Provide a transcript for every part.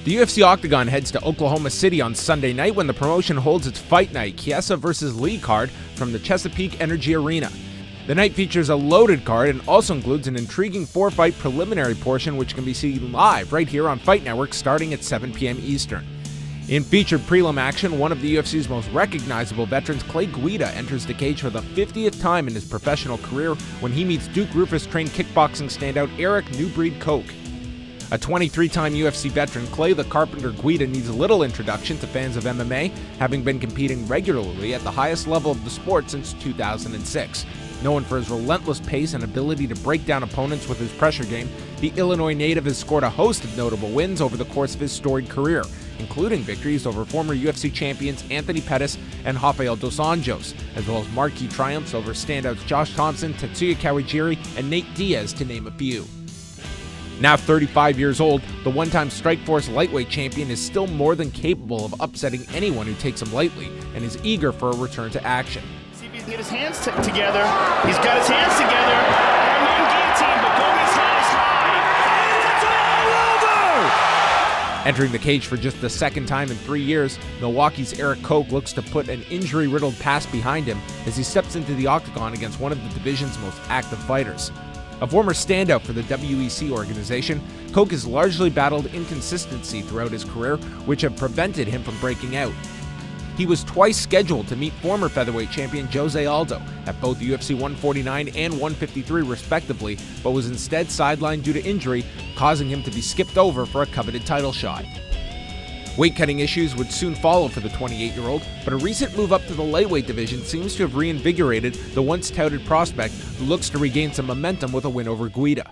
The UFC Octagon heads to Oklahoma City on Sunday night when the promotion holds its Fight Night Chiesa vs. Lee card from the Chesapeake Energy Arena. The night features a loaded card and also includes an intriguing 4-fight preliminary portion which can be seen live right here on Fight Network starting at 7 p.m. Eastern. In featured prelim action, one of the UFC's most recognizable veterans, Clay Guida, enters the cage for the 50th time in his professional career when he meets Duke Roufus-trained kickboxing standout Eric New Breed Koch. A 23-time UFC veteran, Clay the Carpenter Guida needs little introduction to fans of MMA, having been competing regularly at the highest level of the sport since 2006. Known for his relentless pace and ability to break down opponents with his pressure game, the Illinois native has scored a host of notable wins over the course of his storied career, including victories over former UFC champions Anthony Pettis and Rafael dos Anjos, as well as marquee triumphs over standouts Josh Thompson, Tetsuya Kawajiri, and Nate Diaz, to name a few. Now 35 years old, the one-time Strikeforce lightweight champion is still more than capable of upsetting anyone who takes him lightly and is eager for a return to action. See if he can get his hands together. He's got his hands together. And then guillotine, but Goldie's head is high. Entering the cage for just the second time in 3 years, Milwaukee's Eric Koch looks to put an injury-riddled past behind him as he steps into the octagon against one of the division's most active fighters. A former standout for the WEC organization, Koch has largely battled inconsistency throughout his career, which have prevented him from breaking out. He was twice scheduled to meet former featherweight champion Jose Aldo at both UFC 149 and 153 respectively, but was instead sidelined due to injury, causing him to be skipped over for a coveted title shot. Weight-cutting issues would soon follow for the 28-year-old, but a recent move up to the lightweight division seems to have reinvigorated the once-touted prospect who looks to regain some momentum with a win over Guida.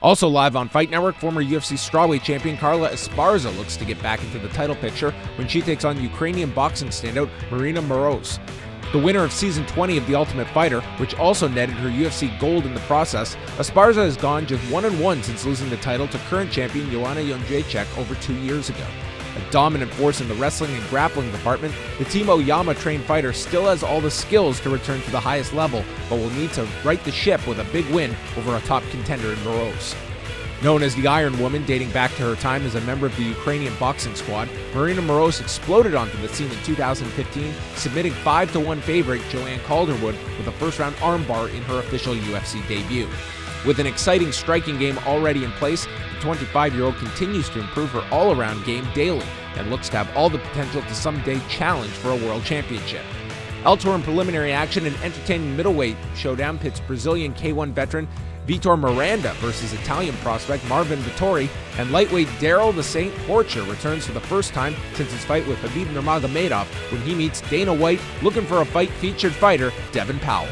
Also live on Fight Network, former UFC strawweight champion Carla Esparza looks to get back into the title picture when she takes on Ukrainian boxing standout Marina Moroz. The winner of Season 20 of The Ultimate Fighter, which also netted her UFC gold in the process, Esparza has gone just 1-1 since losing the title to current champion Joanna Jędrzejczyk over 2 years ago. A dominant force in the wrestling and grappling department, the Team Oyama-trained fighter still has all the skills to return to the highest level, but will need to right the ship with a big win over a top contender in Moroz. Known as the Iron Woman, dating back to her time as a member of the Ukrainian boxing squad, Marina Moroz exploded onto the scene in 2015, submitting 5-1 favorite Joanne Calderwood with a first-round armbar in her official UFC debut. With an exciting striking game already in place, the 25-year-old continues to improve her all-around game daily and looks to have all the potential to someday challenge for a world championship. Elsewhere in preliminary action, an entertaining middleweight showdown pits Brazilian K1 veteran Vitor Miranda versus Italian prospect Marvin Vittori, and lightweight Daryl the Saint Porcher returns for the first time since his fight with Khabib Nurmagomedov when he meets Dana White looking for a fight featured fighter Devin Powell.